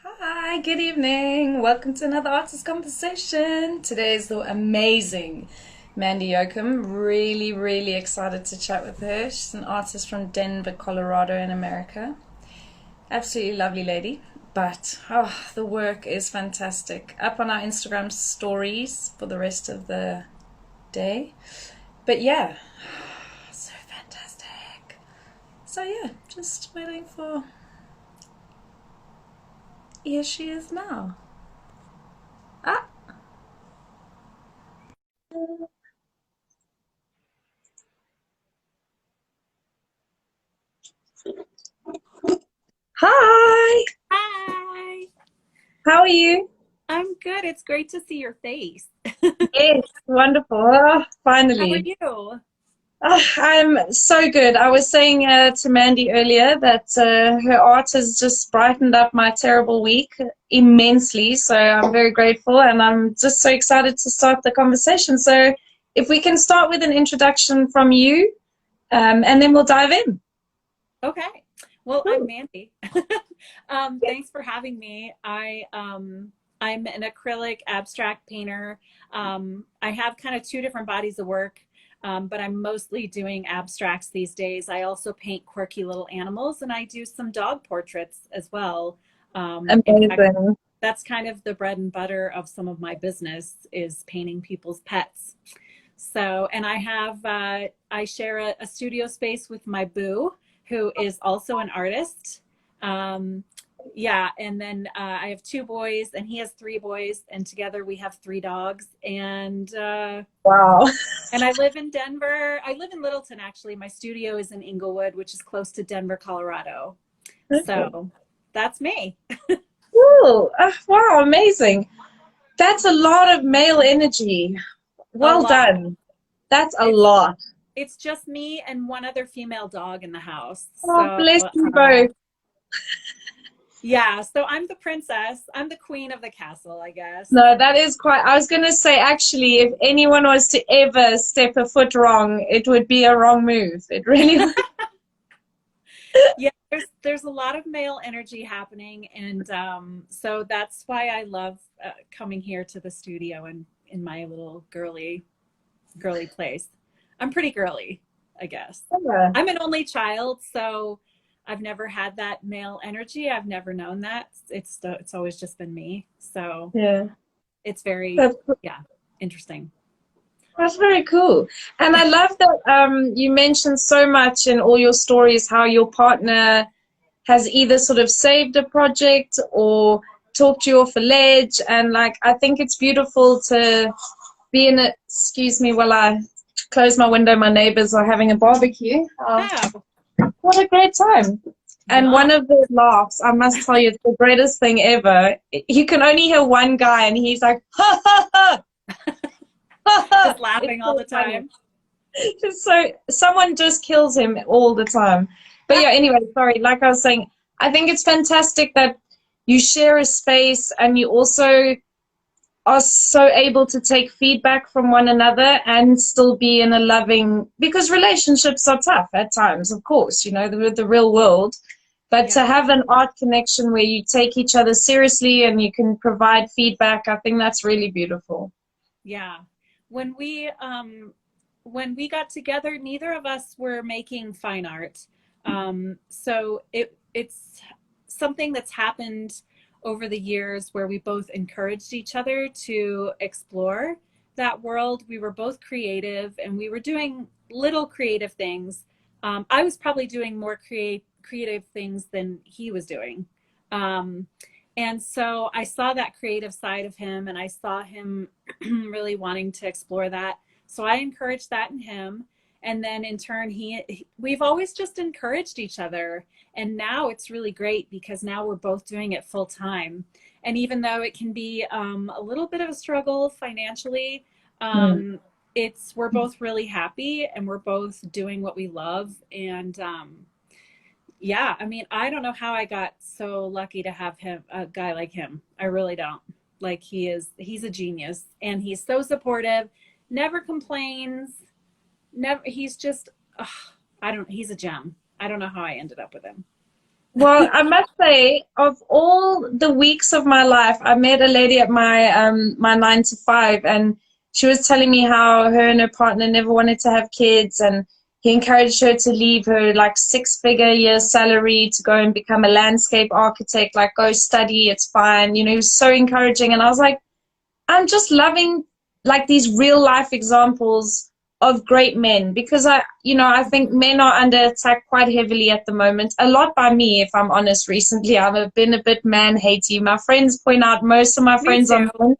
Hi, good evening. Welcome to another artist conversation. Today is the amazing Mandy Yocom. Really excited to chat with her. She's an artist from Denver, Colorado, in America. Absolutely lovely lady. But the work is fantastic. Up on our Instagram stories for the rest of the day. But yeah, so fantastic. So yeah, just waiting for. Here she is now. Ah, hi. Hi, How are you? I'm good. It's great to see your face. Yes, wonderful. How are Finally. you? I'm so good. I was saying to Mandy earlier that her art has just brightened up my terrible week immensely. So I'm very grateful and I'm just so excited to start the conversation. So if we can start with an introduction from you, and then we'll dive in. Okay. Well, I'm Cool. Mandy. Yeah. Thanks for having me. I'm an acrylic abstract painter. I have kind of two different bodies of work, but I'm mostly doing abstracts these days. I also paint quirky little animals, and I do some dog portraits as well. In fact, Amazing. that's kind of the bread and butter of some of my business is painting people's pets. So, and I share a studio space with my boo, who is also an artist. Um, yeah, and then I have two boys, and he has three boys, and together we have three dogs. Wow. And I live in Denver. I live in Littleton, actually. My studio is in Inglewood, which is close to Denver, Colorado. Okay. So that's me. Cool. Wow, amazing. That's a lot of male energy. A Well lot. done. That's a It's lot. it's just me and one other female dog in the house. Oh, So bless you both. yeah, so I'm the princess. I'm the queen of the castle, I guess. No, that is quite. I was going to say, actually, if anyone was to ever step a foot wrong, it would be a wrong move. It really would. Yeah, there's a lot of male energy happening, and so that's why I love coming here to the studio and in my little girly place. I'm pretty girly, I guess. Yeah. I'm an only child, so I've never had that male energy. I've never known that. It's always just been me. So Yeah. it's very, That's, yeah, interesting. that's very cool. And I love that you mentioned so much in all your stories how your partner has either sort of saved a project or talked you off a ledge. And like, I think it's beautiful to be in it. Excuse me while I close my window. My neighbors are having a barbecue. Oh, What a great time. And yum. one of the laughs, I must tell you, it's the greatest thing ever. You can only hear one guy, and he's like, ha ha ha, ha ha. Just It's laughing all so the funny. time. It's so someone just kills him all the time. But yeah, anyway, sorry. Like I was saying, I think it's fantastic that you share a space and you also are so able to take feedback from one another and still be in a loving, because relationships are tough at times, of course, the real world. But Yeah, to have an art connection where you take each other seriously and you can provide feedback, I think that's really beautiful. yeah. When we when we got together, neither of us were making fine art. So it's something that's happened over the years where we both encouraged each other to explore that world. We were both creative and we were doing little creative things. I was probably doing more creative things than he was doing. Um, and so I saw that creative side of him and I saw him really wanting to explore that. So I encouraged that in him. And then in turn, we've always just encouraged each other. And now it's really great because now we're both doing it full time. And even though it can be a little bit of a struggle financially, Mm. um, we're both really happy and we're both doing what we love. And yeah, I mean, I don't know how I got so lucky to have a guy like him. I really don't. Like he's a genius and he's so supportive, never complains, never, he's just, ugh, he's a gem. I don't know how I ended up with him. Well, I must say, of all the weeks of my life, I met a lady at my 9 to 5, and she was telling me how her and her partner never wanted to have kids, and he encouraged her to leave her like 6-figure year salary to go and become a landscape architect, like go study, it's fine. You know, he was so encouraging, and I was like, I'm just loving like these real life examples of great men, because I think men are under attack quite heavily at the moment. A lot by me, if I'm honest. Recently, I've been a bit man hatey. My friends point out most of my Me friends too. are men.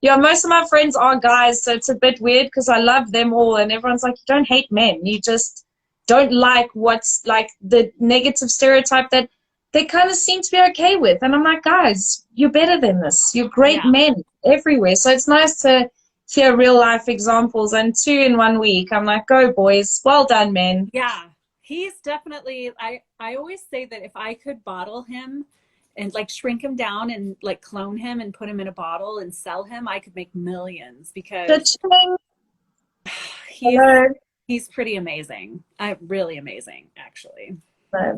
Yeah, most of my friends are guys, so it's a bit weird because I love them all, and everyone's like, you don't hate men, you just don't like what's like the negative stereotype that they kind of seem to be okay with. And I'm like, guys, you're better than this. You're great Yeah. men everywhere. So it's nice to hear real life examples, and 2 in 1 week. I'm like, go boys, well done, men. Yeah. He's definitely, I always say that if I could bottle him and like shrink him down and like clone him and put him in a bottle and sell him, I could make millions because Cha-ching. he's Hello. he's pretty amazing. Really amazing, actually.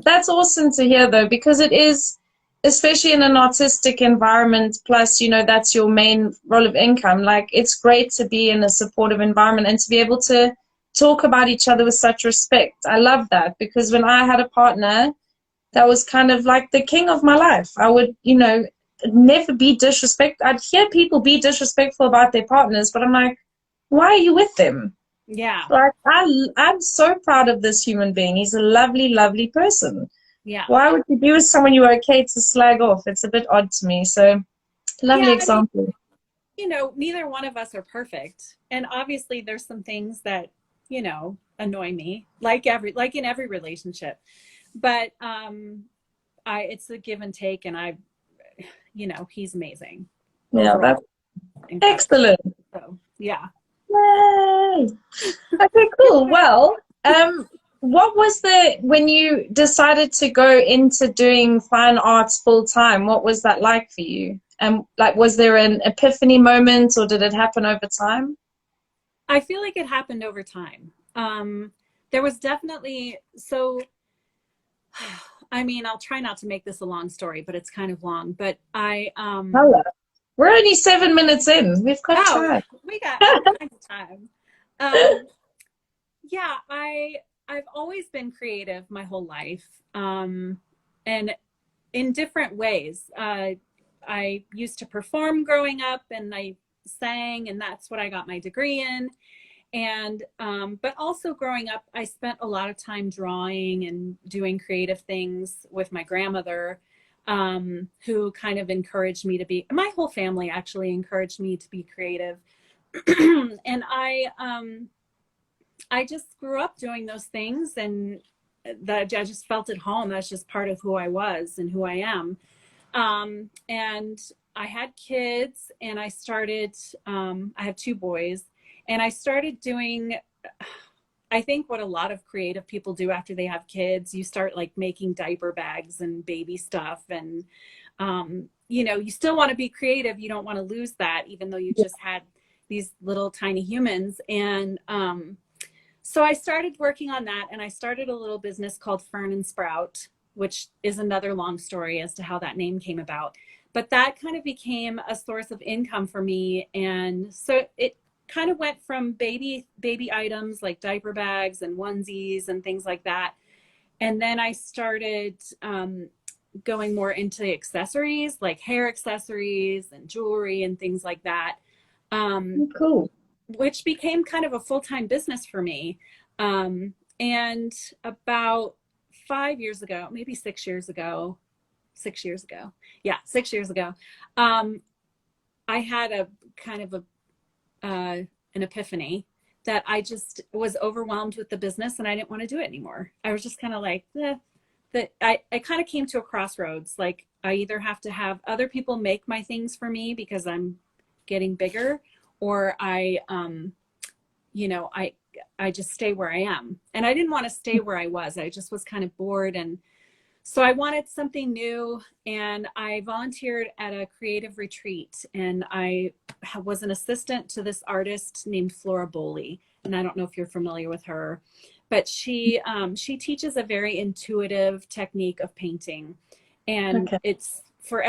That's awesome to hear, though, because it is, especially in an artistic environment, plus, that's your main role of income. Like, it's great to be in a supportive environment and to be able to talk about each other with such respect. I love that, because when I had a partner that was kind of like the king of my life, I would, never be disrespectful. I'd hear people be disrespectful about their partners, but I'm like, why are you with them? Yeah. Like, I'm so proud of this human being. He's a lovely, lovely person. Yeah. Why would you be with someone you were okay to slag off? It's a bit odd to me. So, lovely Yeah. I mean, example. neither one of us are perfect. And obviously there's some things that, annoy me, like in every relationship. But it's a give and take, and he's amazing. Yeah, Overall, that's incredible. excellent. So yeah. Yay! Okay, cool. Well, what was when you decided to go into doing fine arts full time, what was that like for you? And like, was there an epiphany moment, or did it happen over time? I feel like it happened over time. There was definitely, so I mean, I'll try not to make this a long story, but it's kind of long. But Hello. We're only 7 minutes in. We've got oh, time. we got all kinds of time. Yeah, I've always been creative my whole life, and in different ways. I used to perform growing up, and I sang, and that's what I got my degree in. And but also growing up, I spent a lot of time drawing and doing creative things with my grandmother, who kind of encouraged me to be. My whole family actually encouraged me to be creative, and I just grew up doing those things, and that I just felt at home. That's just part of who I was and who I am. And I had kids, and I started. I have 2 boys, and I started doing. I think what a lot of creative people do after they have kids, you start like making diaper bags and baby stuff, and you still want to be creative. You don't want to lose that, even though you just had these little tiny humans. And so I started working on that, and I started a little business called Fern and Sprout, which is another long story as to how that name came about. But that kind of became a source of income for me. And so it kind of went from baby items like diaper bags and onesies and things like that. And then I started going more into accessories, like hair accessories and jewelry and things like that. Cool. Which became kind of a full-time business for me. And about 5 years ago, maybe 6 years ago, 6 years ago, yeah, 6 years ago, I had a kind of an epiphany that I just was overwhelmed with the business, and I didn't want to do it anymore. I was just kind of like, that I kind of came to a crossroads. Like, I either have to have other people make my things for me because I'm getting bigger, or I just stay where I am. And I didn't want to stay where I was. I just was kind of bored. And so I wanted something new, and I volunteered at a creative retreat, and I was an assistant to this artist named Flora Bowley. and I don't know if you're familiar with her, but she teaches a very intuitive technique of painting, and Okay. it's for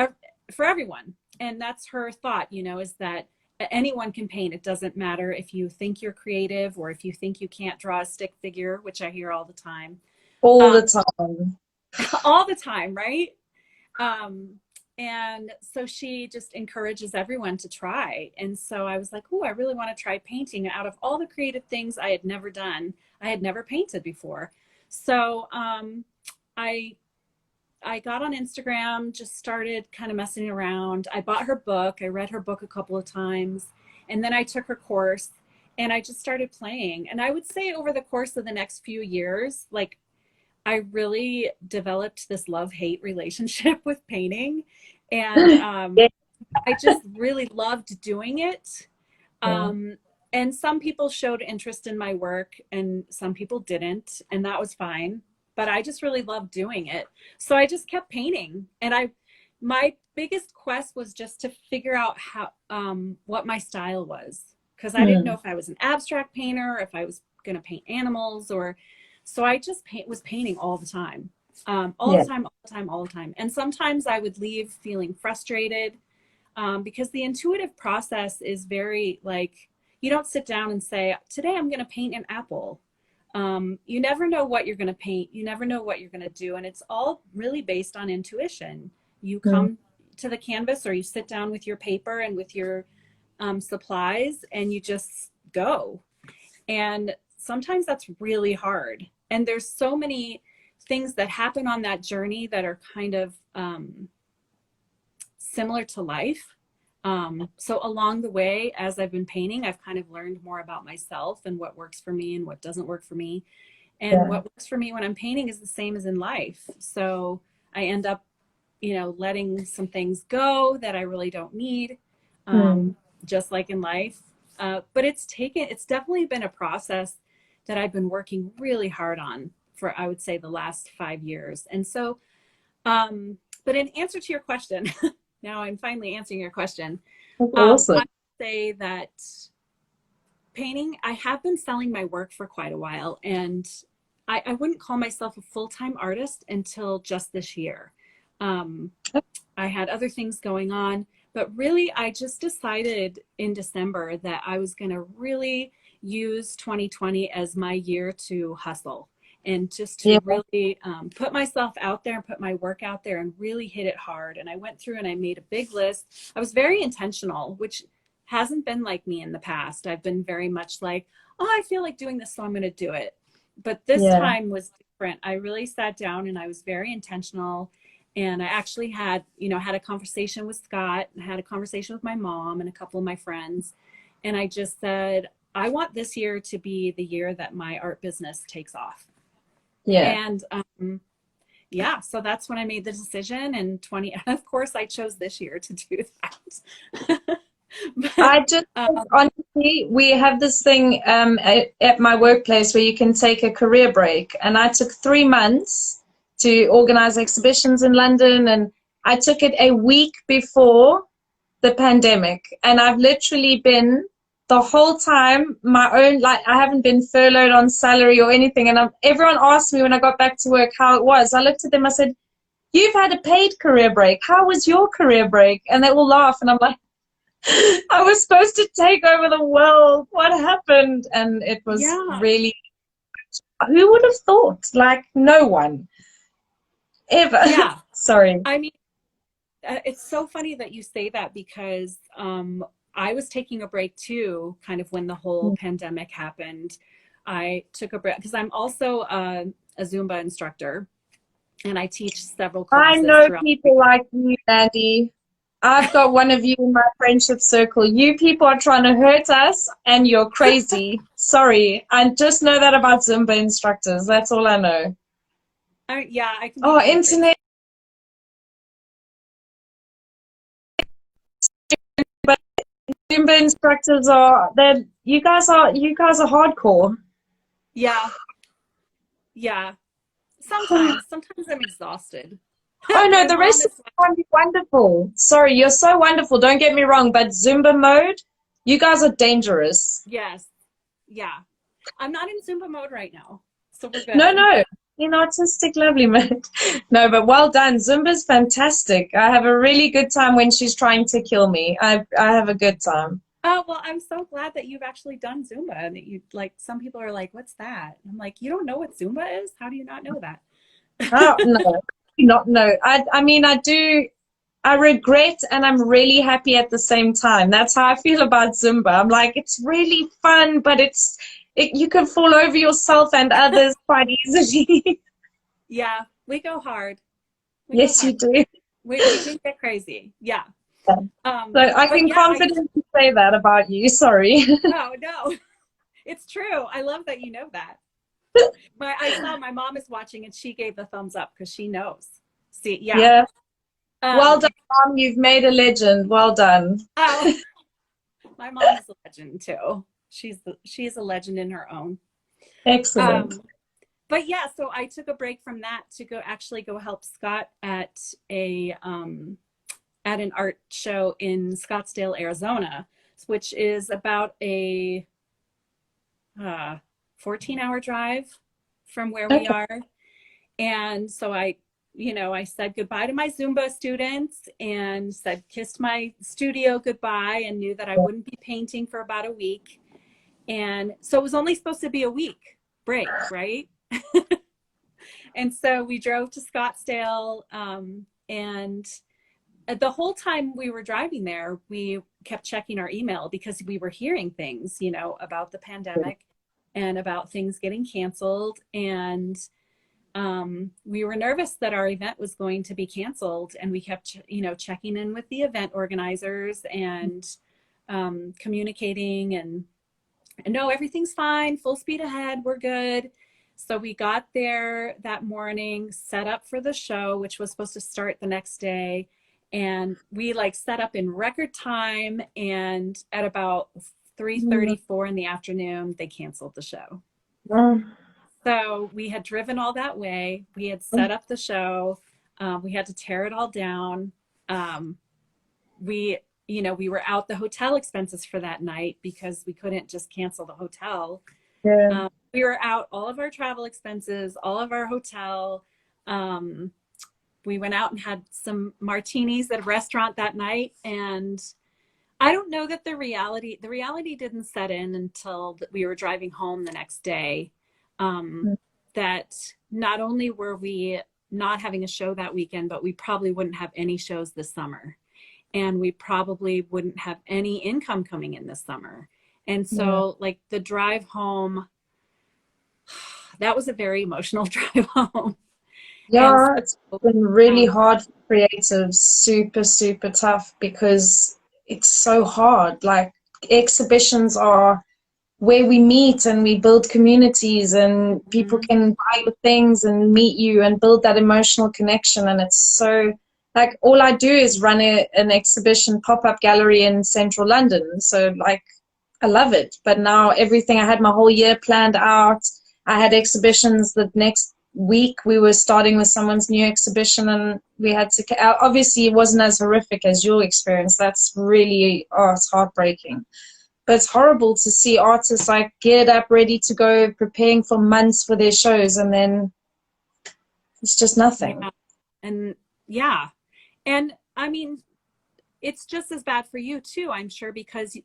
everyone. And that's her thought, you know, is that anyone can paint. It doesn't matter if you think you're creative or if you think you can't draw a stick figure, which I hear all the time. All Um, the time. all the time, right? Um, and so she just encourages everyone to try. And so I was like, oh, I really want to try painting. Out of all the creative things I had never done, I had never painted before. So I I got on Instagram, just started kind of messing around. I bought her book. I read her book a couple of times, and then I took her course and I just started playing. And I would say over the course of the next few years, like I really developed this love-hate relationship with painting. And Yeah. I just really loved doing it. Yeah. And some people showed interest in my work and some people didn't, and that was fine. But I just really loved doing it. So I just kept painting. And my biggest quest was just to figure out how, what my style was. Because I didn't know if I was an abstract painter, if I was going to paint animals, or so I just was painting all the time, all Yeah. the time, all the time, all the time. And sometimes I would leave feeling frustrated, because the intuitive process is very like, you don't sit down and say, today I'm going to paint an apple. You never know what you're going to paint. You never know what you're going to do. And it's all really based on intuition. You come to the canvas or you sit down with your paper and with your supplies and you just go. And sometimes that's really hard. And there's so many things that happen on that journey that are kind of similar to life. So along the way, as I've been painting, I've kind of learned more about myself and what works for me and what doesn't work for me. And what works for me when I'm painting is the same as in life. So I end up, you know, letting some things go that I really don't need, just like in life. But it's definitely been a process that I've been working really hard on for, I would say, the last 5 years. And so, but in answer to your question, now I'm finally answering your question. That's awesome. I would say that painting, I have been selling my work for quite a while, and I wouldn't call myself a full-time artist until just this year. I had other things going on, but really I just decided in December that I was going to really use 2020 as my year to hustle and just to really put myself out there and put my work out there and really hit it hard. And I went through and I made a big list. I was very intentional, which hasn't been like me in the past. I've been very much like, oh, I feel like doing this, so I'm going to do it. But this time was different. I really sat down and I was very intentional. And I actually had a conversation with Scott, and had a conversation with my mom and a couple of my friends. And I just said, I want this year to be the year that my art business takes off. Yeah. And so that's when I made the decision. And of course, I chose this year to do that. But, I just honestly, we have this thing at my workplace where you can take a career break, and I took 3 months to organize exhibitions in London, and I took it a week before the pandemic, and I've literally been the whole time my own, like I haven't been furloughed on salary or anything. And everyone asked me when I got back to work how it was. I looked at them, I said, you've had a paid career break. How was your career break? And they all laugh, and I'm like, I was supposed to take over the world. What happened? And it was really, who would have thought? Like, no one ever. Yeah. Sorry. I mean, it's so funny that you say that, because I was taking a break too, kind of when the whole pandemic happened. I took a break because I'm also a Zumba instructor, and I teach several classes. I know people like you, Mandy. I've got one of you in my friendship circle. You people are trying to hurt us, and you're crazy. Sorry. I just know that about Zumba instructors. That's all I know. I can. Oh, internet. But Zumba instructors you guys are hardcore. Yeah. Sometimes I'm exhausted. Oh no, the rest of the wonderful. Sorry, you're so wonderful. Don't get me wrong, but Zumba mode, you guys are dangerous. Yes. Yeah. I'm not in Zumba mode right now, so we're good. No, in artistic lovely mode. No, but well done. Zumba's fantastic. I have a really good time when she's trying to kill me. I have a good time. Oh, well, I'm so glad that you've actually done Zumba and that you like, some people are like, what's that? I'm like, you don't know what Zumba is? How do you not know that? Oh, no, not no. I mean, I do. I regret and I'm really happy at the same time. That's how I feel about Zumba. I'm like, it's really fun, but you can fall over yourself and others quite easily. Yeah, we go hard. We go Yes, hard. you do. We do get crazy. Yeah. So I But can yeah, confidently say that about you. Sorry. oh no, it's true. I love that you know that. I saw my mom is watching and she gave the thumbs up because she knows. See, yeah. Yeah. Well Um, done, Mom. You've made a legend. Well done. oh, my mom is a legend too. She's a legend in her own. Excellent. But yeah, so I took a break from that to go help Scott at an art show in Scottsdale, Arizona, which is about a 14-hour drive from where we are. And so I said goodbye to my Zumba students and kissed my studio goodbye and knew that I wouldn't be painting for about a week. And so it was only supposed to be a week break, right? And so we drove to Scottsdale, and the whole time we were driving there, we kept checking our email because we were hearing things, about the pandemic and about things getting canceled. And we were nervous that our event was going to be canceled. And we kept, checking in with the event organizers and communicating and no, everything's fine, full speed ahead, we're good. So we got there that morning, set up for the show, which was supposed to start the next day. And we set up in record time. And at about 3:34 in the afternoon, they canceled the show. So we had driven all that way. We had set up the show. We had to tear it all down. We were out the hotel expenses for that night because we couldn't just cancel the hotel. Yeah. We were out all of our travel expenses, all of our hotel. We went out and had some martinis at a restaurant that night. And I don't know that the reality didn't set in until we were driving home the next day. That not only were we not having a show that weekend, but we probably wouldn't have any shows this summer. And we probably wouldn't have any income coming in this summer. And so the drive home, that was a very emotional drive home. Yeah, it's been really hard for creatives, super, super tough because it's so hard. Like exhibitions are where we meet and we build communities and people can buy your things and meet you and build that emotional connection. And it's so all I do is run an exhibition pop-up gallery in central London. So I love it. But now everything, I had my whole year planned out. I had exhibitions the next week. We were starting with someone's new exhibition and we had to, obviously it wasn't as horrific as your experience. That's really, it's heartbreaking. But it's horrible to see artists geared up, ready to go, preparing for months for their shows, and then it's just nothing. Yeah. And yeah. And I mean, it's just as bad for you too, I'm sure, because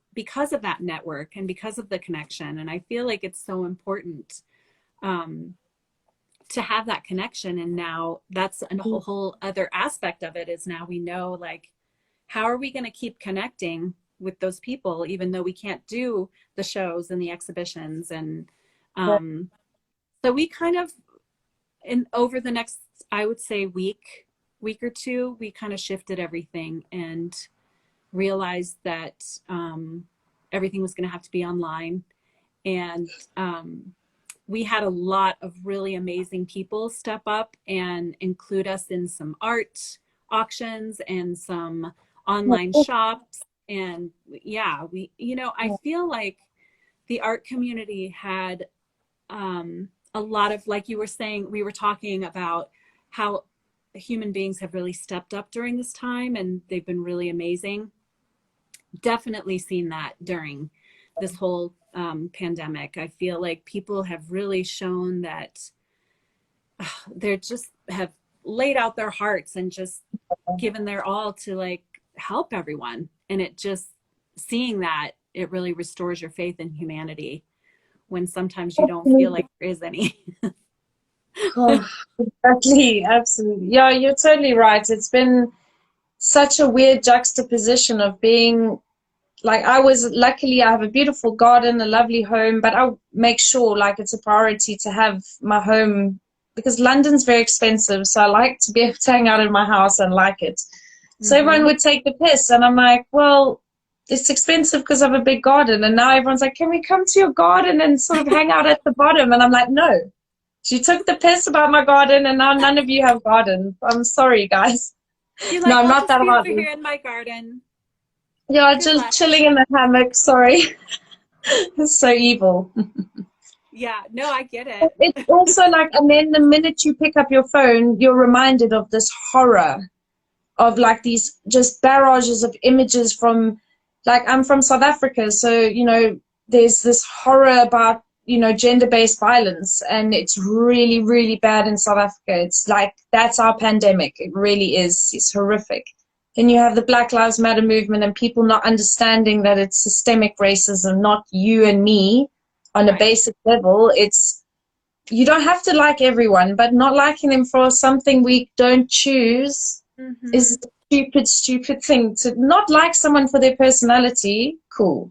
of that network and because of the connection. And I feel like it's so important to have that connection. And now that's a whole other aspect of it is now we know how are we going to keep connecting with those people, even though we can't do the shows and the exhibitions. And so we kind of, over the next, I would say week or two, we kind of shifted everything and realized that everything was going to have to be online. And we had a lot of really amazing people step up and include us in some art auctions and some online shops. And yeah, I feel like the art community had a lot of, like you were saying, we were talking about how human beings have really stepped up during this time and they've been really amazing. Definitely seen that during this whole pandemic. I feel like people have really shown that they're just have laid out their hearts and just given their all to like help everyone. And it just, seeing that, it really restores your faith in humanity when sometimes you don't feel like there is any. Oh, exactly, absolutely. Yeah, you're totally right. It's been such a weird juxtaposition of being like, luckily I have a beautiful garden, a lovely home, but I make sure like it's a priority to have my home because London's very expensive. So I like to be able to hang out in my house and like it. So everyone would take the piss, and I'm like, well, it's expensive because I have a big garden. And now everyone's like, can we come to your garden and sort of hang out at the bottom? And I'm like, no. She took the piss about my garden, and now none of you have gardens. I'm sorry, guys. You're like, No, I'm I'll not just that be hard. over here in my garden. Yeah, Good just luck. chilling in the hammock. Sorry. It's so evil. Yeah, no, I get it. It's also like, and then the minute you pick up your phone, you're reminded of this horror of like these just barrages of images from, like, I'm from South Africa, so there's this horror about gender-based violence, and it's really, really bad in South Africa. It's like, that's our pandemic. It really is. It's horrific. Then you have the Black Lives Matter movement and people not understanding that it's systemic racism, not you and me on a basic level. It's, you don't have to like everyone, but not liking them for something we don't choose is a stupid thing. To not like someone for their personality, cool,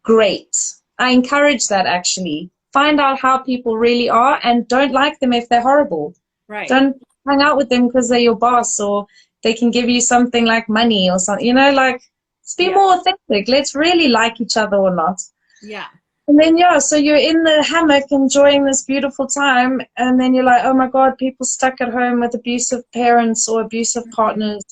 great. I encourage that, actually. Find out how people really are and don't like them if they're horrible. Right. Don't hang out with them because they're your boss or they can give you something like money or something. Like, let's be more authentic. Let's really like each other or not. Yeah. And then, so you're in the hammock enjoying this beautiful time, and then you're like, oh my God, people stuck at home with abusive parents or abusive partners.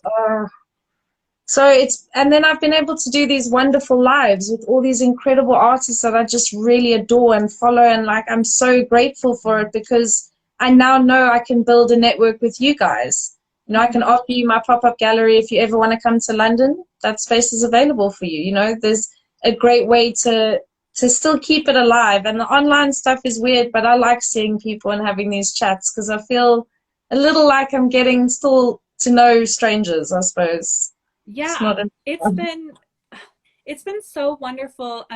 And then I've been able to do these wonderful lives with all these incredible artists that I just really adore and follow. And like, I'm so grateful for it because I now know I can build a network with you guys. I can offer you my pop-up gallery if you ever want to come to London. That space is available for you. There's a great way to still keep it alive. And the online stuff is weird, but I like seeing people and having these chats because I feel a little like I'm getting still to know strangers, I suppose. Yeah, it's been so wonderful.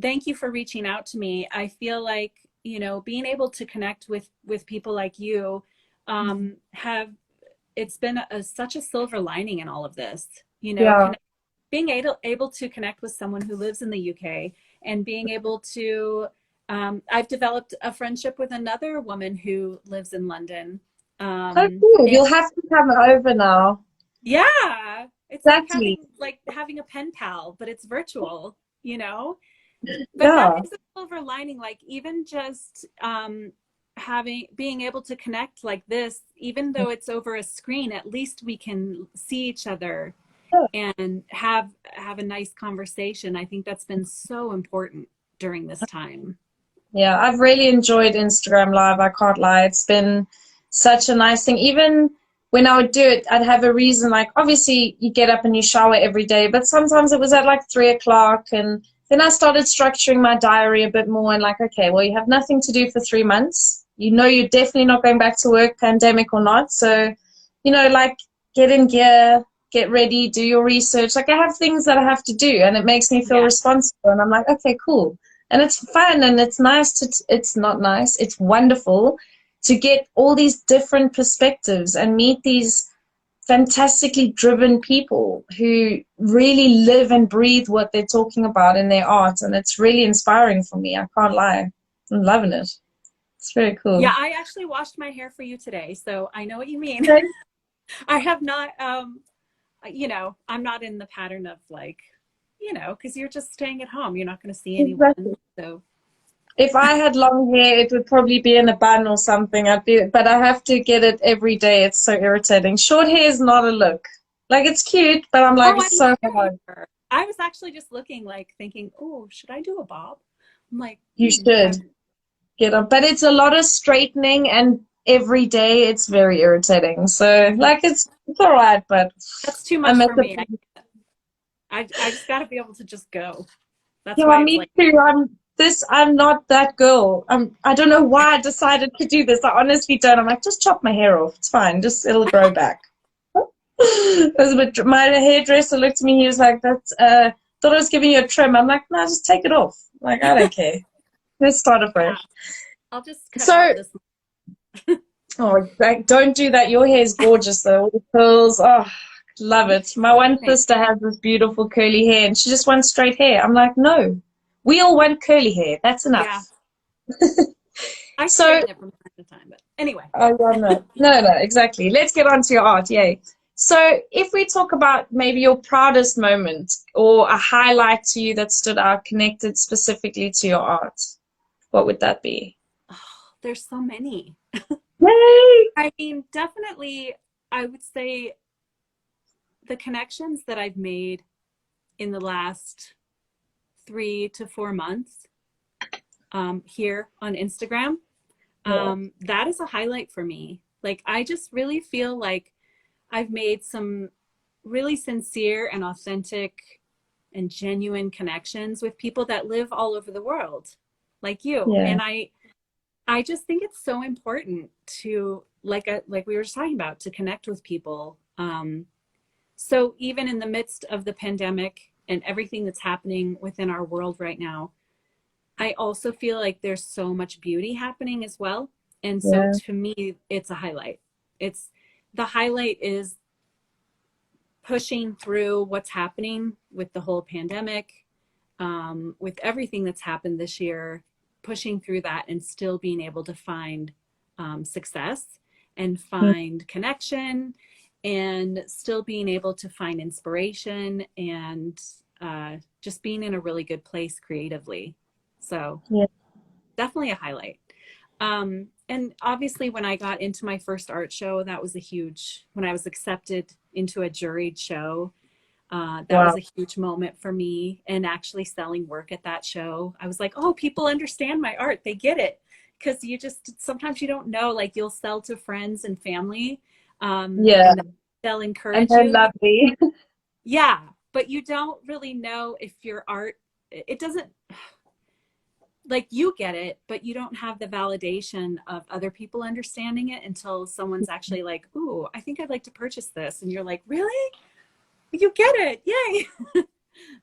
Thank you for reaching out to me. I feel like, being able to connect with people like you, it's been such a silver lining in all of this, being able to connect with someone who lives in the UK and being able to, I've developed a friendship with another woman who lives in London. Cool. You'll have to come over now. Yeah, it's exactly. like having a pen pal, but it's virtual, But that is a silver lining, like even just being able to connect like this, even though it's over a screen, at least we can see each other and have a nice conversation. I think that's been so important during this time. Yeah, I've really enjoyed Instagram Live. I can't lie. It's been such a nice thing. Even when I would do it, I'd have a reason. Like, obviously, you get up and you shower every day, but sometimes it was at like 3:00. And then I started structuring my diary a bit more and like, okay, well, you have nothing to do for 3 months. You're definitely not going back to work, pandemic or not. So, like, get in gear, get ready, do your research. Like, I have things that I have to do and it makes me feel responsible. And I'm like, okay, cool. And it's fun and it's nice it's not nice, it's wonderful to get all these different perspectives and meet these fantastically driven people who really live and breathe what they're talking about in their art. And it's really inspiring for me. I can't lie. I'm loving it. It's very cool. Yeah, I actually washed my hair for you today, so I know what you mean. I have not, I'm not in the pattern of like, because you're just staying at home. You're not going to see anyone. Exactly. So if I had long hair, it would probably be in a bun or something. But I have to get it every day. It's so irritating. Short hair is not a look. Like, it's cute, but I'm like, it's so hard. I was actually just looking, like, thinking, oh, should I do a bob? I'm like, you should get up. But it's a lot of straightening, and every day it's very irritating. So, like, it's all right, but that's too much for me. I just got to be able to just go. That's Yeah, why it's me like, too. I'm not that girl. I don't know why I decided to do this. I honestly don't. I'm like, just chop my hair off. It's fine. Just it'll grow back. It was a bit, my hairdresser looked at me. He was like, "That's thought I was giving you a trim." I'm like, "No, just take it off. Like, I don't care. Let's start yeah, afresh." I'll just cut So, out this. oh, like, don't do that. Your hair is gorgeous though. All the curls. Oh, love it. My one Thanks. sister has this beautiful curly hair, and she just wants straight hair. I'm like, no, we all want curly hair. That's Yeah, enough. I So, straighten it from time to time, but anyway. oh, yeah, no, exactly. Let's get on to your art. Yay. So, if we talk about maybe your proudest moment or a highlight to you that stood out connected specifically to your art, what would that be? Oh, there's so many. Yay! I mean, definitely, I would say the connections that I've made in the last 3 to 4 months here on Instagram, Yeah. that is a highlight for me. Like, I just really feel like I've made some really sincere and authentic and genuine connections with people that live all over the world, like you. Yeah. And I just think it's so important to, like we were just talking about, to connect with people. So even in the midst of the pandemic and everything that's happening within our world right now, I also feel like there's so much beauty happening as well. And so Yeah. to me, it's a highlight. It's the highlight is pushing through what's happening with the whole pandemic, with everything that's happened this year, pushing through that and still being able to find success and find connection and still being able to find inspiration and just being in a really good place creatively. So Yeah. definitely a highlight. And obviously when I got into my first art show, that was a huge, when I was accepted into a juried show, that was Wow. a huge moment for me. And actually selling work at that show, I was like, oh, people understand my art. They get it. Because you just, sometimes you don't know, like you'll sell to friends and family, Yeah. and they'll And encourage they're you. lovely. Yeah, but you don't really know if your art, it doesn't, like you get it, but you don't have the validation of other people understanding it until someone's actually like, ooh, I think I'd like to purchase this. And you're like, really? You get it. Yay.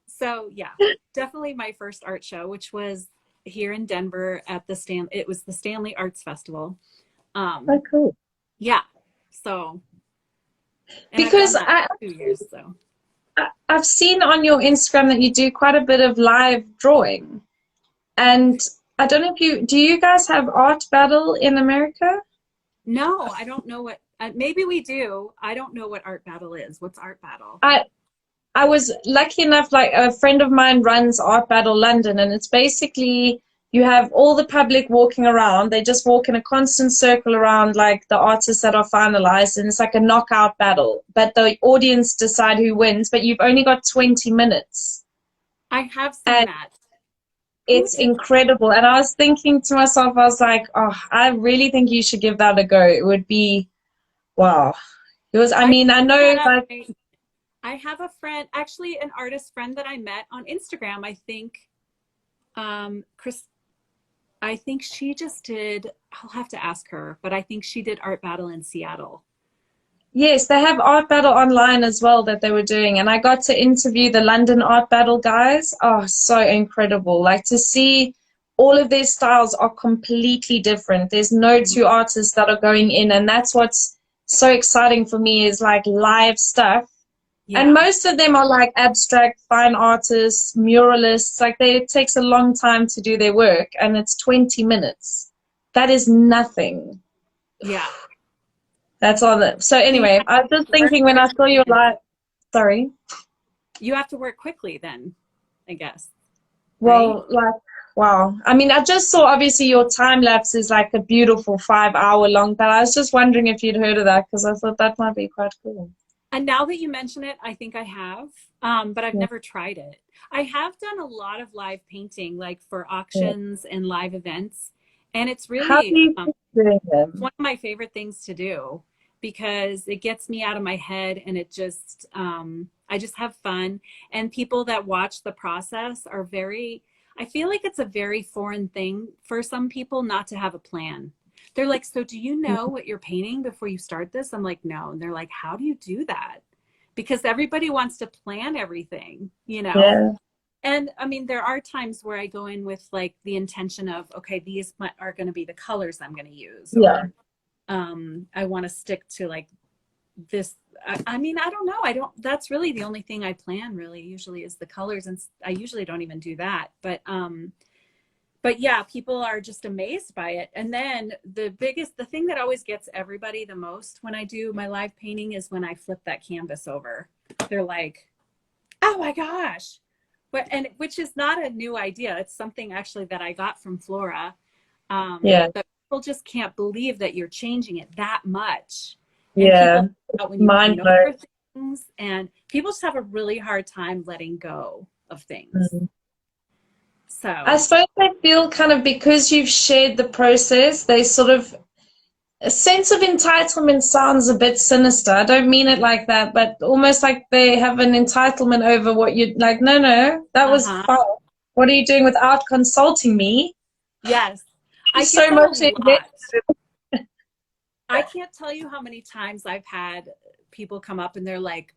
So yeah, definitely my first art show, which was here in Denver at it was the Stanley Arts Festival. Oh, cool. Yeah. So, and I've done Because that for 2 years. So I've seen on your Instagram that you do quite a bit of live drawing. And I don't know if do you guys have art battle in America? no, I don't know what, maybe we do. I don't know what art battle is. What's art battle? I I was lucky enough, like a friend of mine runs Art Battle London, and it's basically you have all the public walking around. They just walk in a constant circle around like the artists that are finalized, and it's like a knockout battle. But the audience decide who wins, but you've only got 20 minutes. I have seen And that. Who it's did incredible. And I was thinking to myself, I was like, oh, I really think you should give that a go. It would be, wow. It was, I I mean, I looked that know up. like, I have a friend, actually an artist friend that I met on Instagram. I think Chris, I think she just did, I'll have to ask her, but I think she did Art Battle in Seattle. yes, they have Art Battle online as well that they were doing. And I got to interview the London Art Battle guys. Oh, so incredible. Like to see all of their styles are completely different. There's no Mhm. two artists that are going in. And that's what's so exciting for me is like live stuff. And Yeah. most of them are like abstract, fine artists, muralists. Like it takes a long time to do their work and it's 20 minutes. That is nothing. Yeah. That's all that. So So you anyway, have I was just to work thinking when I saw quickly your and live, sorry. you have to work quickly then, I guess. Right? Well, like, wow. I mean, I just saw obviously your time lapse is like a beautiful 5 hour long, but I was just wondering if you'd heard of that because I thought that might be quite cool. And now that you mention it, I think I have, but I've Yeah, never tried it. I have done a lot of live painting, like for yeah. auctions and live events. And it's How do really you keep doing them? one of my favorite things to do because it gets me out of my head and it just, I just have fun. And people that watch the process are very, I feel like it's a very foreign thing for some people not to have a plan. They're like, so do you know what you're painting before you start this? I'm like, no. And they're like, how do you do that? Because everybody wants to plan everything, you know? Yeah. And I mean, there are times where I go in with like the intention of, okay, these are going to be the colors I'm going to use. Yeah. Or I want to stick to like this. I mean, I don't know. That's really the only thing I plan really usually is the colors. And I usually don't even do that. But yeah, people are just amazed by it. And then the thing that always gets everybody the most when I do my live painting is when I flip that canvas over. They're like, oh my gosh. Which is not a new idea. It's something actually that I got from Flora. Yeah. But people just can't believe that you're changing it that much. Yeah. And people, when you paint over things, and people just have a really hard time letting go of things. So I suppose I feel kind of because you've shared the process, they sort of a sense of entitlement sounds a bit sinister. I don't mean it like that, but almost like they have an entitlement over what you like. No, that was fun. What are you doing without consulting me? Yes, I get so much a lot. I can't tell you how many times I've had people come up and they're like,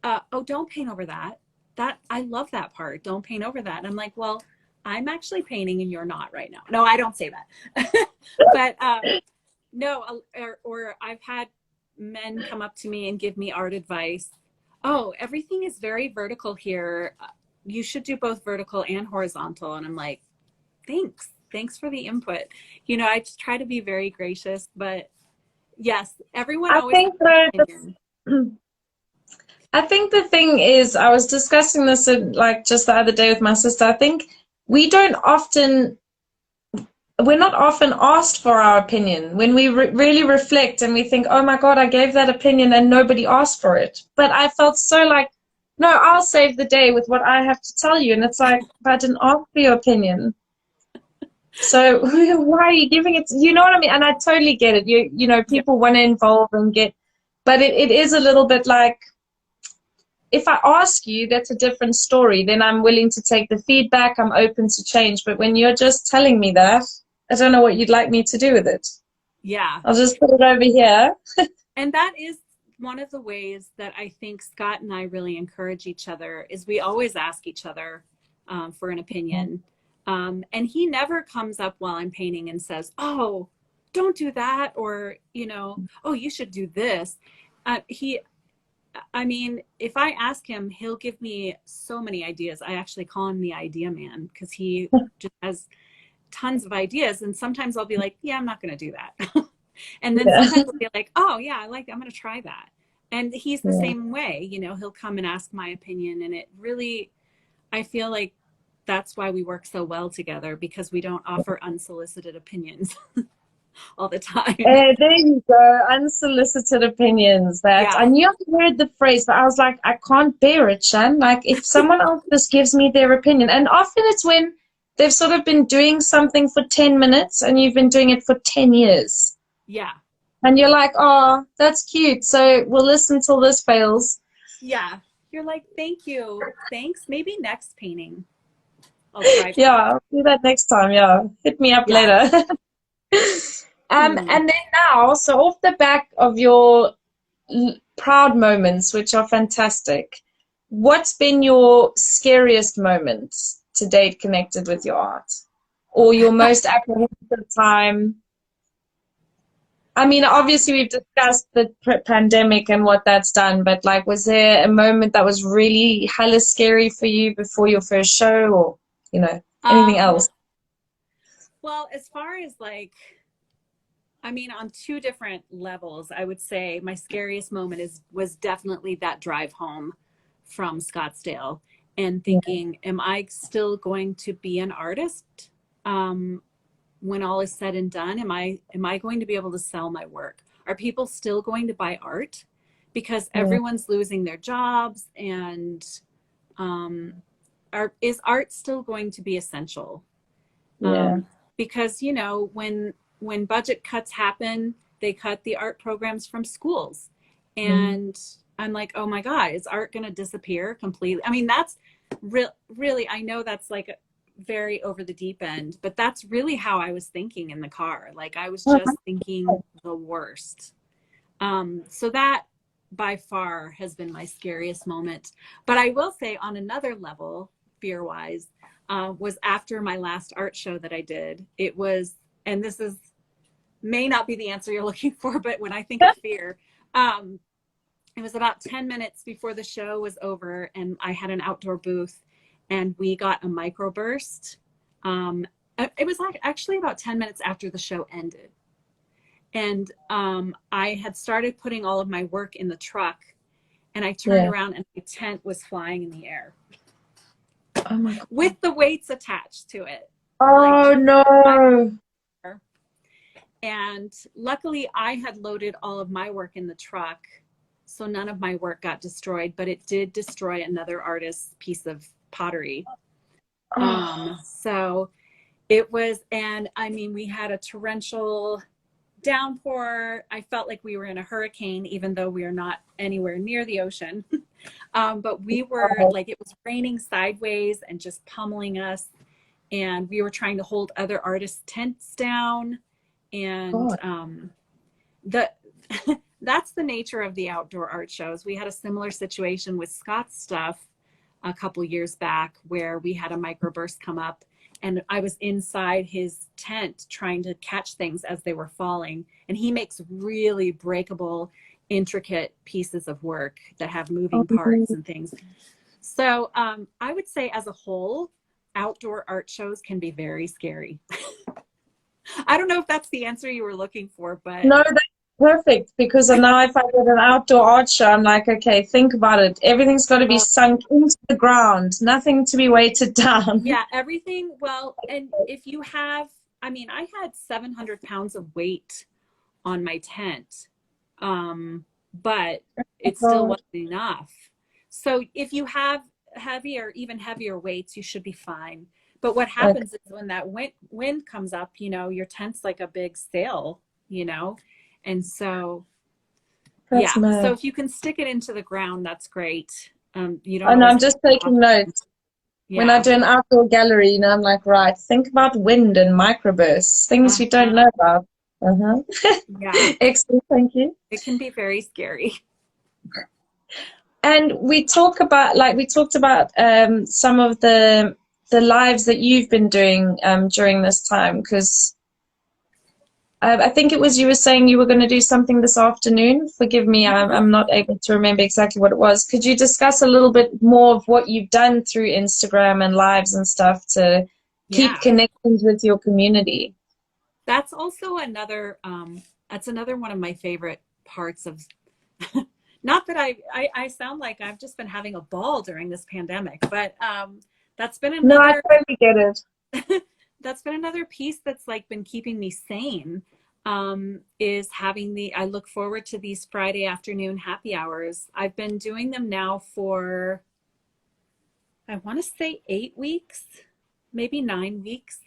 "Oh, don't paint over that. That I love that part. Don't paint over that." And I'm like, "Well, I'm actually painting and you're not right now." No, I don't say that, but. No, or I've had men come up to me and give me art advice. Oh, everything is very vertical here. You should do both vertical and horizontal. And I'm like, thanks. Thanks for the input. You know, I just try to be very gracious, but yes, everyone always has an opinion. I think the thing is, I was discussing this like just the other day with my sister. I think we're not often asked for our opinion when we really reflect and we think, oh my God, I gave that opinion and nobody asked for it. But I felt so like, no, I'll save the day with what I have to tell you. And it's like, but I didn't ask for your opinion. So why are you giving it? You know what I mean? And I totally get it. You know, people want to involve and but it is a little bit like, if I ask you, that's a different story. Then I'm willing to take the feedback. I'm open to change. But when you're just telling me that, I don't know what you'd like me to do with it. Yeah. I'll just put it over here. And that is one of the ways that I think Scott and I really encourage each other is we always ask each other for an opinion. And he never comes up while I'm painting and says, oh, don't do that. Or, you know, oh, you should do this. I mean, if I ask him, he'll give me so many ideas. I actually call him the idea man because he just has tons of ideas. And sometimes I'll be like, yeah, I'm not going to do that. And then sometimes I'll be like, oh yeah, I'm going to try that. And he's the same way, you know, he'll come and ask my opinion. And it really, I feel like that's why we work so well together because we don't offer unsolicited opinions. All the time. There you go, unsolicited opinions. I knew I heard the phrase, but I was like, I can't bear it, Shan. Like, if someone else just gives me their opinion, and often it's when they've sort of been doing something for 10 minutes and you've been doing it for 10 years. Yeah. And you're like, oh, that's cute. So we'll listen till this fails. Yeah. You're like, thank you. Thanks. Maybe next painting. I'll try. Yeah, I'll do that next time. Yeah. Hit me up later. And then now, so off the back of your proud moments, which are fantastic, what's been your scariest moments to date connected with your art? Or your most apprehensive time? I mean, obviously we've discussed the pandemic and what that's done, but like, was there a moment that was really hella scary for you before your first show or, you know, anything else? Well, as far as like, I mean, on two different levels, I would say my scariest moment was definitely that drive home from Scottsdale and thinking, am I still going to be an artist when all is said and done? Am I going to be able to sell my work? Are people still going to buy art? Because everyone's losing their jobs, and is art still going to be essential? Because, you know, when budget cuts happen, they cut the art programs from schools. And I'm like, oh my God, is art going to disappear completely? I mean, that's really, I know that's like very over the deep end, but that's really how I was thinking in the car. Like I was just thinking the worst. So that by far has been my scariest moment. But I will say on another level, fear wise, was after my last art show that I did. It was, and this is may not be the answer you're looking for, but when I think of fear, it was about 10 minutes before the show was over and I had an outdoor booth and we got a microburst. It was like actually about 10 minutes after the show ended. And I had started putting all of my work in the truck and I turned around and my tent was flying in the air. Oh my God. With the weights attached to it. Oh, like, no. And luckily I had loaded all of my work in the truck, so none of my work got destroyed, but it did destroy another artist's piece of pottery. So it was, and I mean, we had a torrential downpour. I felt like we were in a hurricane, even though we are not anywhere near the ocean. But we were like, it was raining sideways and just pummeling us. And we were trying to hold other artists' tents down. And that's the nature of the outdoor art shows. We had a similar situation with Scott's stuff a couple years back where we had a microburst come up and I was inside his tent trying to catch things as they were falling. And he makes really breakable, intricate pieces of work that have moving parts and things. So I would say as a whole, outdoor art shows can be very scary. I don't know if that's the answer you were looking for, but no, that's perfect, because now if I get an outdoor art show, I'm like, okay, think about it. Everything's got to be sunk into the ground, nothing to be weighted down. Yeah, everything. Well, and if you have, I mean, I had 700 pounds of weight on my tent, but it still wasn't enough. So if you have heavier, even heavier weights, you should be fine. But what happens is when that wind comes up, you know, your tent's like a big sail, you know, and so that's mad. So if you can stick it into the ground, that's great. You don't. And I'm just taking notes. Yeah. When I do an outdoor gallery, you know, I'm like, right, think about wind and microbursts, things you don't know about. Yeah. Excellent, thank you. It can be very scary. And we talked about some of the lives that you've been doing during this time, because I think it was you were saying you were going to do something this afternoon. Forgive me, I'm not able to remember exactly what it was. Could you discuss a little bit more of what you've done through Instagram and lives and stuff to keep connections with your community? That's also another, that's another one of my favorite parts of, not that I sound like I've just been having a ball during this pandemic, but that's been another. No, I totally get it. That's been another piece that's like been keeping me sane, is having I look forward to these Friday afternoon happy hours. I've been doing them now for, I want to say 8 weeks, maybe 9 weeks.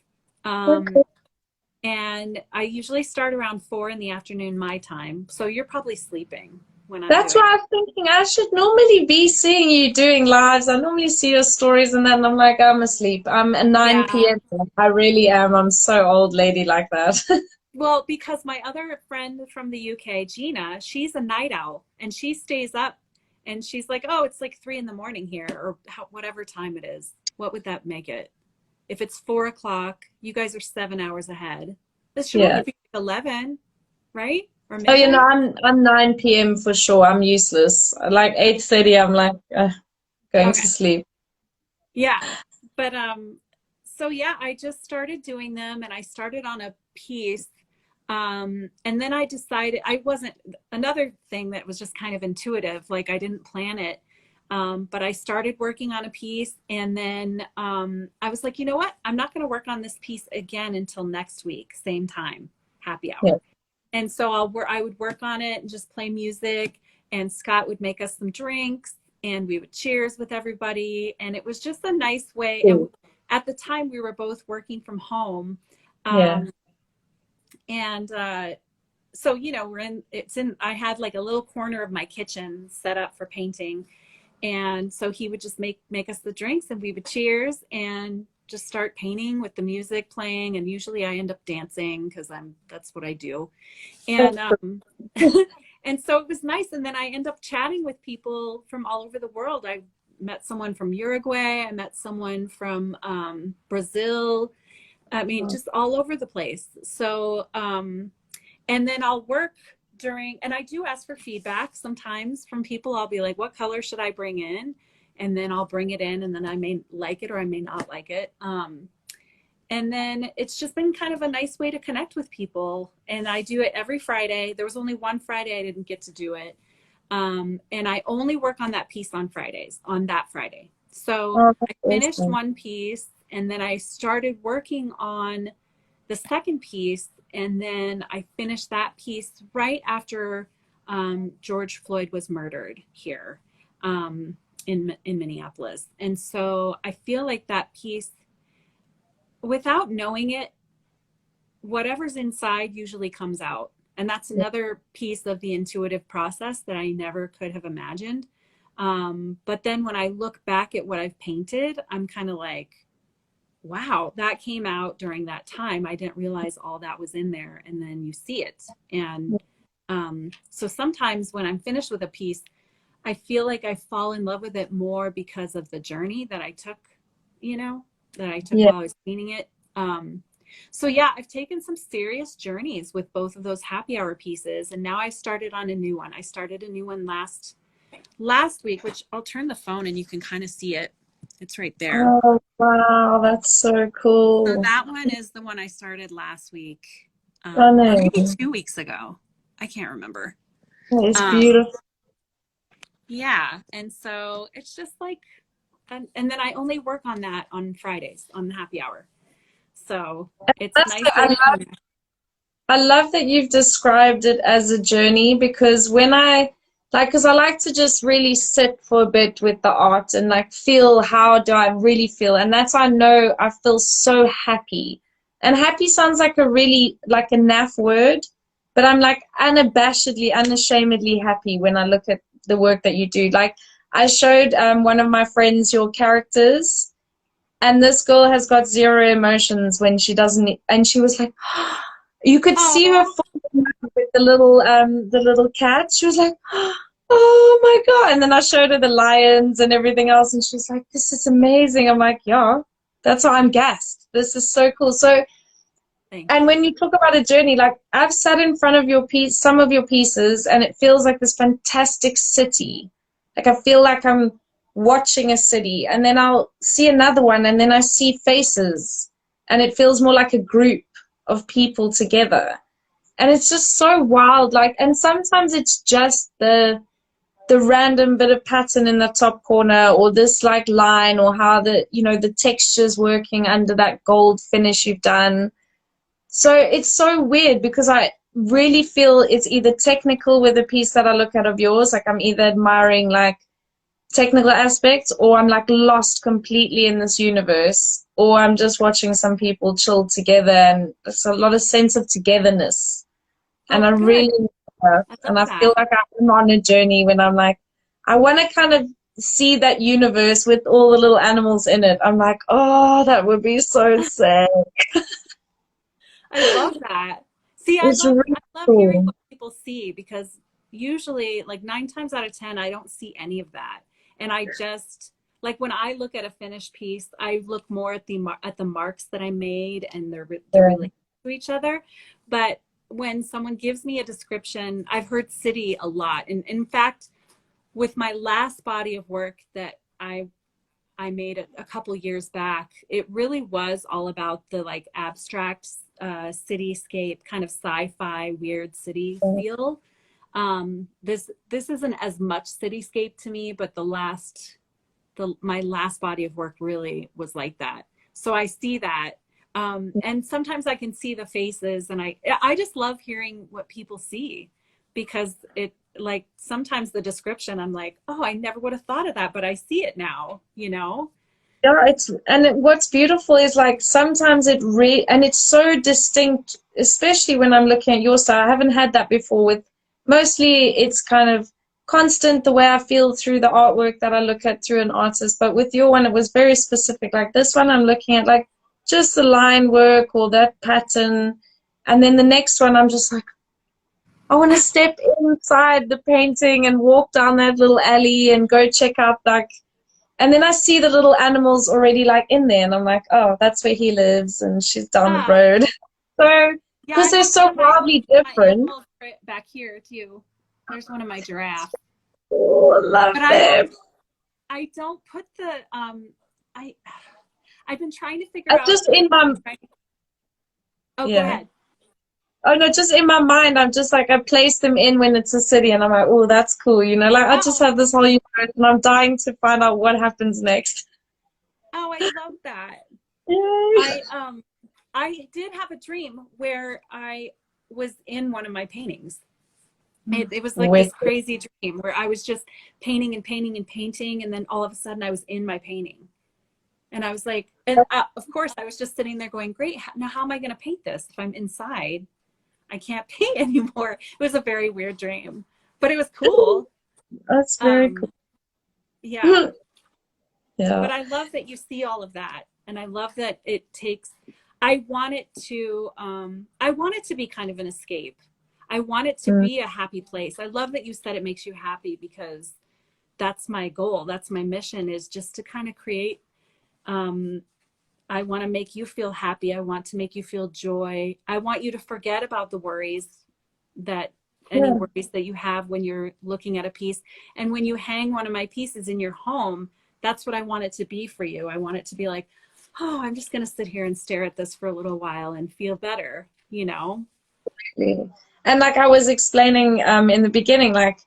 And I usually start around 4 in the afternoon, my time. So you're probably sleeping. That's what I was thinking. I should normally be seeing you doing lives. I normally see your stories and then I'm like, I'm asleep. I'm at 9 p.m. I really am. I'm so old lady like that. Well, because my other friend from the UK, Gina, she's a night owl and she stays up and she's like, oh, it's like 3 in the morning here, or whatever time it is. What would that make it? If it's 4 o'clock, you guys are 7 hours ahead. This should only be 11, right? Oh, you know, I'm 9 p.m. for sure. I'm useless. Like 8:30, I'm like going to sleep. Yeah, but so yeah, I just started doing them, and I started on a piece, and then I decided another thing that was just kind of intuitive. Like I didn't plan it, but I started working on a piece, and then I was like, you know what? I'm not going to work on this piece again until next week, same time, happy hour. Yeah. And so I would work on it and just play music, and Scott would make us some drinks and we would cheers with everybody. And it was just a nice way. And at the time we were both working from home. And so, you know, I had like a little corner of my kitchen set up for painting. And so he would just make us the drinks and we would cheers and just start painting with the music playing. And usually I end up dancing because that's what I do. And, and so it was nice. And then I end up chatting with people from all over the world. I met someone from Uruguay. I met someone from Brazil. I mean, just all over the place. So, and then I'll work and I do ask for feedback sometimes from people. I'll be like, what color should I bring in? And then I'll bring it in, and then I may like it or I may not like it. And then it's just been kind of a nice way to connect with people. And I do it every Friday. There was only one Friday I didn't get to do it. And I only work on that piece on that Friday. So I finished one piece, and then I started working on the second piece. And then I finished that piece right after George Floyd was murdered here in Minneapolis. And so I feel like that piece, without knowing it, whatever's inside usually comes out. And that's another piece of the intuitive process that I never could have imagined. But then when I look back at what I've painted, I'm kind of like, wow, that came out during that time. I didn't realize all that was in there. And then you see it. And so sometimes when I'm finished with a piece, I feel like I fall in love with it more because of the journey that I took, while I was painting it. So yeah, I've taken some serious journeys with both of those happy hour pieces. And now I started on a new one. I started a new one last week, which I'll turn the phone and you can kind of see it. It's right there. Oh, wow. That's so cool. So that one is the one I started last week. Or maybe 2 weeks ago. I can't remember. It's beautiful. Yeah. And so it's just like, and then I only work on that on Fridays on the happy hour. So it's nice. I love that you've described it as a journey, because because I like to just really sit for a bit with the art and like feel, how do I really feel? And that's, I know I feel so happy. And happy sounds like a really, like a naff word, but I'm like unashamedly happy when I look at the work that you do. Like I showed one of my friends your characters, and this girl has got zero emotions when she doesn't, and she was like, you could see her with the little cat. She was like, oh my God. And then I showed her the lions and everything else, and she was like, this is amazing. I'm like, yeah, that's why I'm gassed. This is so cool. So, and when you talk about a journey, like I've sat in front of some of your pieces, and it feels like this fantastic city. Like I feel like I'm watching a city, and then I'll see another one, and then I see faces, and it feels more like a group of people together. And it's just so wild. Like, and sometimes it's just the random bit of pattern in the top corner, or this like line, or how the texture's working under that gold finish you've done. So it's so weird, because I really feel it's either technical with a piece that I look at of yours, like I'm either admiring like technical aspects, or I'm like lost completely in this universe, or I'm just watching some people chill together, and it's a lot of sense of togetherness. And I really and I feel like I'm on a journey when I'm like, I want to kind of see that universe with all the little animals in it. I'm like, oh, that would be so sad. I love that. See, I love hearing what people see, because usually like 9 times out of 10, I don't see any of that. And I just, like when I look at a finished piece, I look more at the marks that I made, and they're related to each other. But when someone gives me a description, I've heard city a lot. And in fact, with my last body of work that I made a couple years back, it really was all about the like abstract cityscape, kind of sci-fi weird city feel. This isn't as much cityscape to me, but my last body of work really was like that. So I see that. And sometimes I can see the faces, and I just love hearing what people see, because it, like, sometimes the description, I'm like, oh, I never would have thought of that, but I see it now, Yeah, what's beautiful is like sometimes and it's so distinct, especially when I'm looking at your style. I haven't had that before with mostly it's kind of constant the way I feel through the artwork that I look at through an artist. But with your one, it was very specific. Like this one, I'm looking at like just the line work or that pattern. And then the next one, I'm just like, I want to step inside the painting and walk down that little alley and go check out like, and then I see the little animals already like in there, and I'm like, oh, that's where he lives, and she's down the Ah, road. So, yeah, I because they're have so wildly my different. animals right back here too. There's one of my giraffes. Oh, I love But them. I don't put the I I've been trying to figure I'm out just in my, oh, go yeah. ahead. Oh no, just in my mind, I'm just like I place them in when it's a city, and I'm like, oh, that's cool, you know. Like I just Oh, have this whole universe, and I'm dying to find out what happens next. oh, I love that. Yay. I did have a dream where I was in one of my paintings. It was like this Wicked. crazy dream where I was just painting and painting and painting, and then all of a sudden I was in my painting. And I was like, and of course I was just sitting there going, great, now how am I going to paint this if I'm inside? I can't paint anymore. It was a very weird dream, but it was cool. That's very Um, cool. yeah, Yeah. but I love that you see all of that, and I love that it takes. I want it to be kind of an escape. I want it to Mm. be a happy place. I love that you said it makes you happy because that's my goal. That's my mission, is just to kind of create. Um, I want to make you feel happy. I want to make you feel joy. I want you to forget about the worries that any Yeah. worries that you have when you're looking at a piece. And when you hang one of my pieces in your home, that's what I want it to be for you. I want it to be like, oh, I'm just going to sit here and stare at this for a little while and feel better, you know? Exactly. And like I was explaining in the beginning, like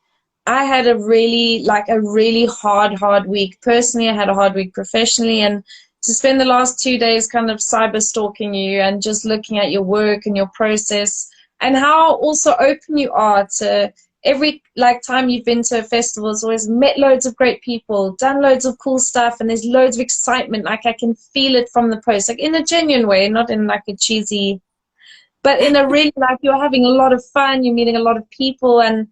I had a really hard week. Personally, I had a hard week professionally, and to spend the last 2 days kind of cyber stalking you and just looking at your work and your process and how also open you are to every like time you've been to a festival has always met loads of great people, done loads of cool stuff, and there's loads of excitement. Like I can feel it from the post, like in a genuine way, not in like a cheesy, but in a really like you're having a lot of fun, you're meeting a lot of people, and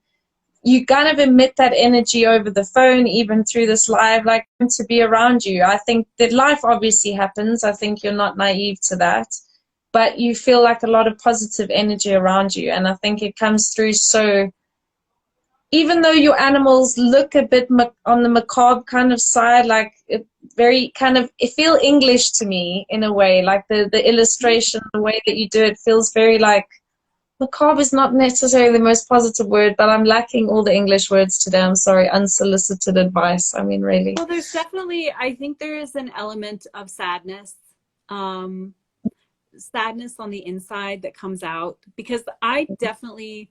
you kind of emit that energy over the phone, even through this live, like to be around you. I think that life obviously happens. I think you're not naive to that, but you feel like a lot of positive energy around you. And I think it comes through so even though your animals look a bit on the macabre kind of side, like it very kind of it feel English to me in a way, like the illustration, the way that you do it feels very like macabre is not necessarily the most positive word, but I'm lacking all the English words today. I'm sorry. Unsolicited advice. I mean, really. Well, there's definitely, I think there is an element of sadness, um, sadness on the inside that comes out because I'm a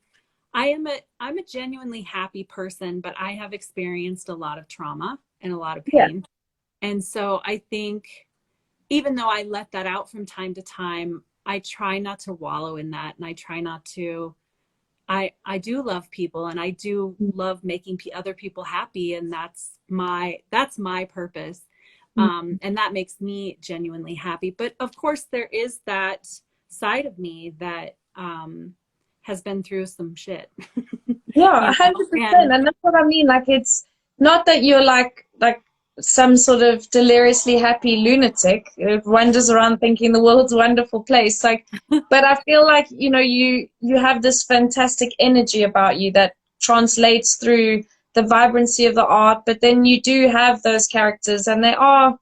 genuinely happy person, but I have experienced a lot of trauma and a lot of Yeah. pain. And so I think even though I let that out from time to time, I try not to wallow in that, and I try not to. I do love people, and I do love making other people happy, and that's my purpose, and that makes me genuinely happy. But of course, there is that side of me that has been through some shit, Yeah, you know, 100%. and And that's what I mean. Like it's not that you're like some sort of deliriously happy lunatic who wanders around thinking the world's a wonderful place. Like, but I feel like, you know, you have this fantastic energy about you that translates through the vibrancy of the art, but then you do have those characters and they are,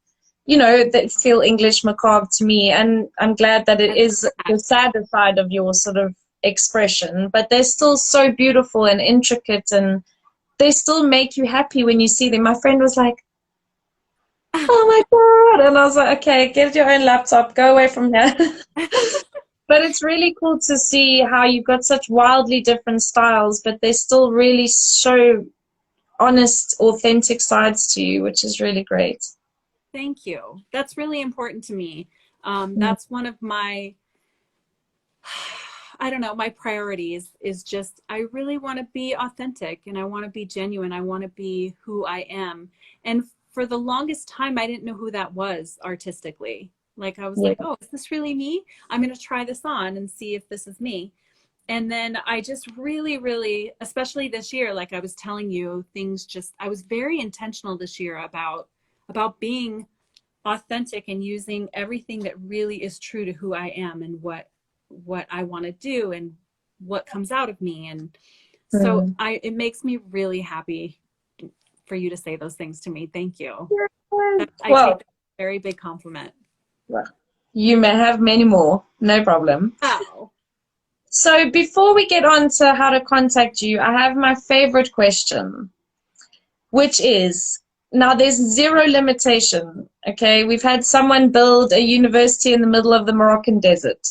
you know, that feel English macabre to me. And I'm glad that it and is the sadder side of your sort of expression, but they're still so beautiful and intricate, and they still make you happy when you see them. My friend was like, oh my God. And I was like, okay, get your own laptop, go away from here. But it's really cool to see how you've got such wildly different styles, but they still really show honest, authentic sides to you, which is really great. thank you. That's really important to me. Mm. That's one of my, I don't know, my priorities is just, I really want to be authentic and I want to be genuine. I want to be who I am. And for the longest time, I didn't know who that was artistically. Like I was Yeah. like, oh, is this really me? I'm going to try this on and see if this is me. And then I just really, really, especially this year, like I was telling you, I was very intentional this year about being authentic and using everything that really is true to who I am and what I want to do and what comes out of me. And so it makes me really happy for you to say those things to me. Thank you. I take that as a very big compliment. Well, you may have many more, no problem. Oh. So before we get on to how to contact you, I have my favorite question, which is, now there's zero limitation, okay? We've had someone build a university in the middle of the Moroccan desert.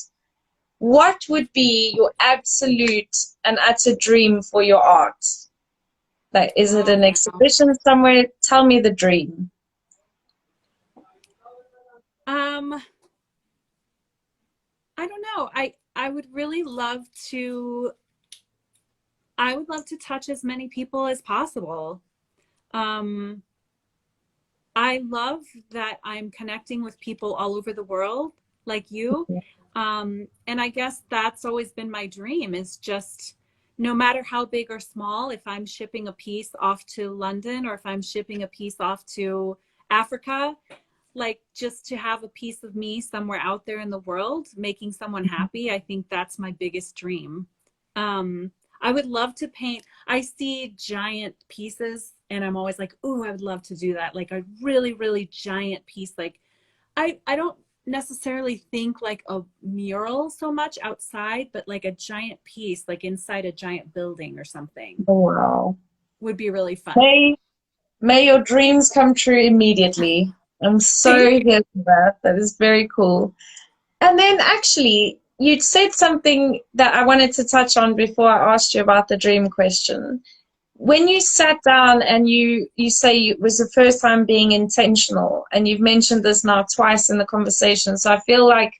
What would be your absolute and utter dream for your art? Like, is it an exhibition somewhere? Tell me the dream. I don't know. I would really love to touch as many people as possible. I love that I'm connecting with people all over the world like you. And I guess that's always been my dream, is just no matter how big or small, if I'm shipping a piece off to London or if I'm shipping a piece off to Africa, like just to have a piece of me somewhere out there in the world, making someone happy. I think that's my biggest dream. I would love to paint. I see giant pieces and I'm always like, ooh, I would love to do that. Like a really, really giant piece. Like I don't necessarily think like a mural so much outside, but like a giant piece, like inside a giant building or something. Oh, wow. Would be really fun. May your dreams come true immediately. I'm so here for that. That is very cool. And then actually, you said something that I wanted to touch on before I asked you about the dream question. When you sat down and you say it was the first time being intentional, and you've mentioned this now twice in the conversation, so I feel like,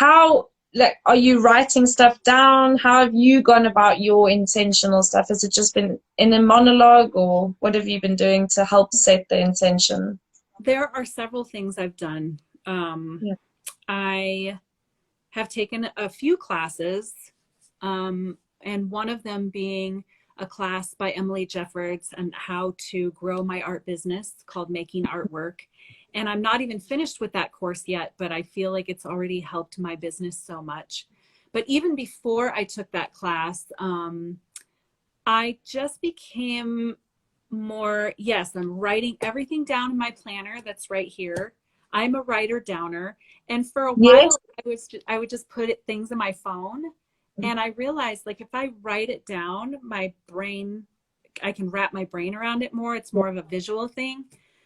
are you writing stuff down? How have you gone about your intentional stuff? Has it just been in a monologue, or what have you been doing to help set the intention? There are several things I've done. I have taken a few classes, and one of them being a class by Emily Jeffords on how to grow my art business called Making Artwork. And I'm not even finished with that course yet, but I feel like it's already helped my business so much. But even before I took that class, I just became more, yes, I'm writing everything down in my planner that's right here. I'm a writer downer. And for a while, I would just put things in my phone. And I realized, like, if I write it down, my brain, I can wrap my brain around it more. It's more of a visual thing.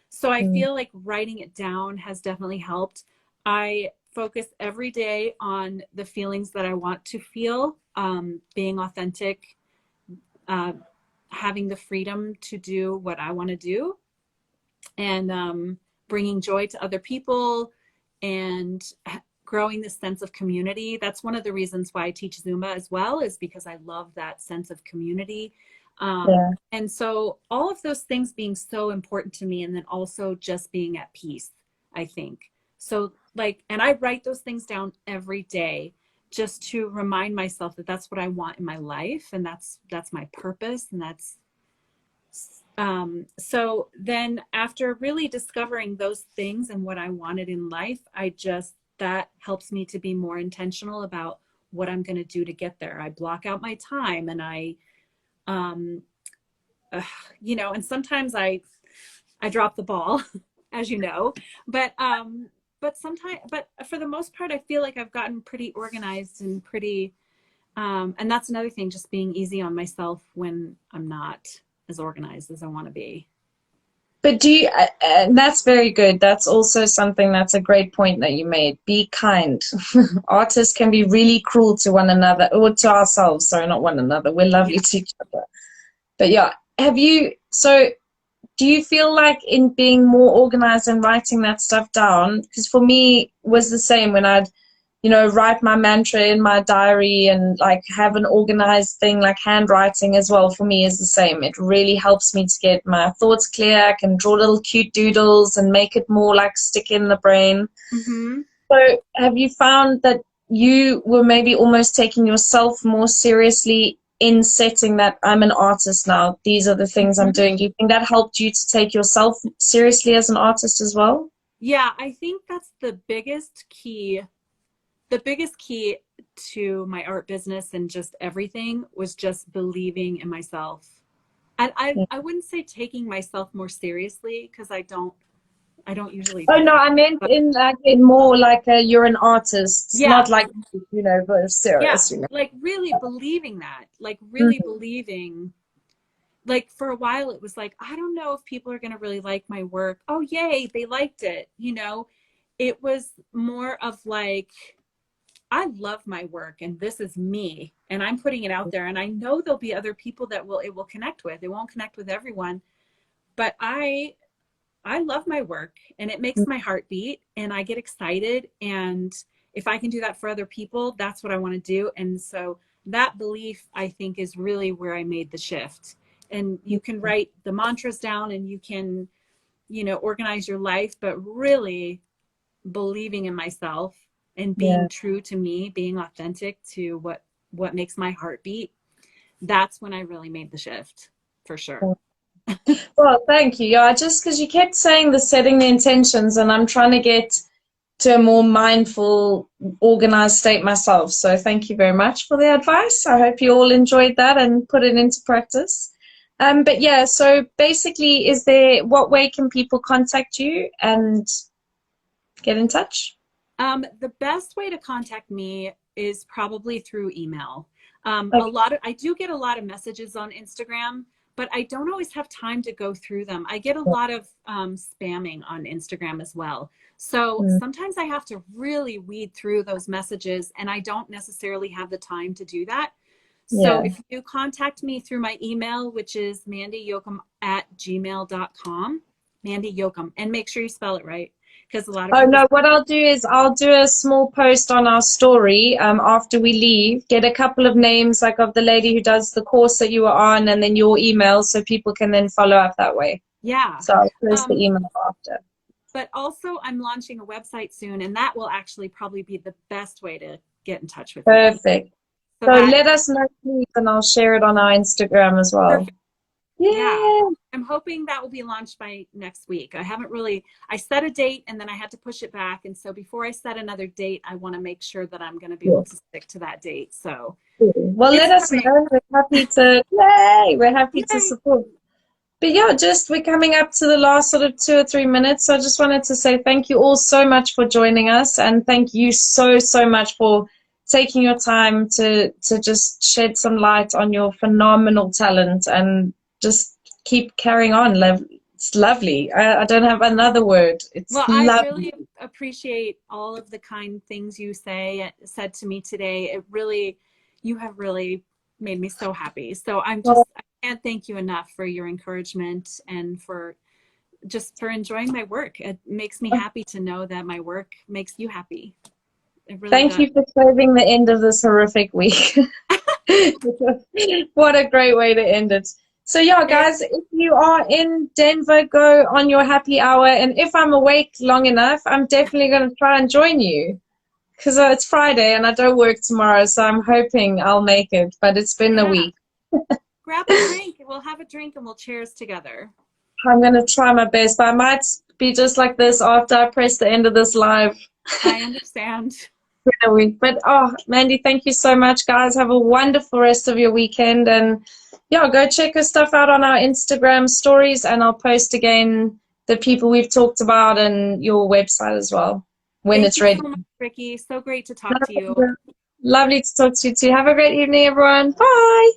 So I feel like writing it down has definitely helped. I focus every day on the feelings that I want to feel, being authentic, having the freedom to do what I want to do, and bringing joy to other people, and growing this sense of community. That's one of the reasons why I teach Zumba as well, is because I love that sense of community. And so all of those things being so important to me, and then also just being at peace, I think. So like, and I write those things down every day just to remind myself that that's what I want in my life, and that's my purpose, and that's so then after really discovering those things and what I wanted in life, that helps me to be more intentional about what I'm going to do to get there. I block out my time, and I and sometimes I drop the ball, as you know, but for the most part, I feel like I've gotten pretty organized and pretty, and that's another thing, just being easy on myself when I'm not as organized as I want to be. But that's very good. That's also something, that's a great point that you made. Be kind. Artists can be really cruel to one another, or to ourselves. Sorry, not one another. We're lovely to each other. But yeah, do you feel like in being more organized and writing that stuff down, because for me it was the same when I'd you know, write my mantra in my diary and like have an organized thing. Like handwriting as well for me is the same. It really helps me to get my thoughts clear. I can draw little cute doodles and make it more like stick in the brain. Mm-hmm. So have you found that you were maybe almost taking yourself more seriously in setting that I'm an artist now, these are the things I'm doing? Do you think that helped you to take yourself seriously as an artist as well? Yeah, I think that's the biggest key. The biggest key to my art business and just everything was just believing in myself. And I wouldn't say taking myself more seriously, because I don't usually Oh do no, that. I meant But in like in more like you're an artist, yeah, not like, you know, but yeah, serious, you know. like really believing that, like really Mhm. believing. Like for a while it was like, I don't know if people are going to really like my work. Oh yay, they liked it, you know. It was more of like, I love my work and this is me and I'm putting it out there, and I know there'll be other people that it will connect with. It won't connect with everyone, but I love my work and it makes my heart beat and I get excited, and if I can do that for other people, that's what I want to do. And so that belief, I think, is really where I made the shift. And you can write the mantras down and you can, you know, organize your life, but really believing in myself and Yeah. being true to me, being authentic to what makes my heart beat, that's when I really made the shift, for sure. Well, thank you. Yeah, just because you kept saying the setting the intentions, and I'm trying to get to a more mindful, organized state myself. So thank you very much for the advice. I hope you all enjoyed that and put it into practice. But yeah, so basically, what way can people contact you and get in touch? The best way to contact me is probably through email. Okay. I do get a lot of messages on Instagram, but I don't always have time to go through them. I get a lot of spamming on Instagram as well. So Mm. sometimes I have to really weed through those messages, and I don't necessarily have the time to do that. So Yeah. if you contact me through my email, which is mandyyocom@gmail.com, Mandy Yocom, and make sure you spell it right, because a lot of Oh people. no, what I'll do is I'll do a small post on our story after we leave, get a couple of names like of the lady who does the course that you were on, and then your email so people can then follow up that way. Yeah. So I'll post the Um, email after. but also I'm launching a website soon, and that will actually probably be the best way to get in touch with me. Perfect. So So that, let us know, please, and I'll share it on our Instagram as well. perfect. Yeah. Yeah. I'm hoping that will be launched by next week. I set a date and then I had to push it back. And so before I set another date, I want to make sure that I'm going to be able to stick to that date. So Well, it's let us coming. know. We're happy to, yay, we're happy to Yay. support. But yeah, we're coming up to the last sort of 2 or 3 minutes. So I just wanted to say thank you all so much for joining us. And thank you so, so much for taking your time to just shed some light on your phenomenal talent and just keep carrying on. It's lovely. I don't have another word. It's Well, I lovely. really appreciate all of the kind things you said to me today. You have really made me so happy. So I can't thank you enough for your encouragement and for enjoying my work. It makes me happy to know that my work makes you happy. It really Thank does. you for saving the end of this horrific week. What a great way to end it. So yeah, guys, if you are in Denver, go on your happy hour. And if I'm awake long enough, I'm definitely going to try and join you because it's Friday and I don't work tomorrow. So I'm hoping I'll make it, but it's been a Yeah. week. Grab a drink. We'll have a drink and we'll cheers together. I'm going to try my best, but I might be just like this after I press the end of this live. I understand. A week. But oh, Mandy, thank you so much, guys. Have a wonderful rest of your weekend, and yeah, go check her stuff out on our Instagram stories, and I'll post again the people we've talked about and your website as well when Thank it's you ready. so much, Ricky. So great to talk to you. Lovely to talk to you too. Have a great evening, everyone. Bye.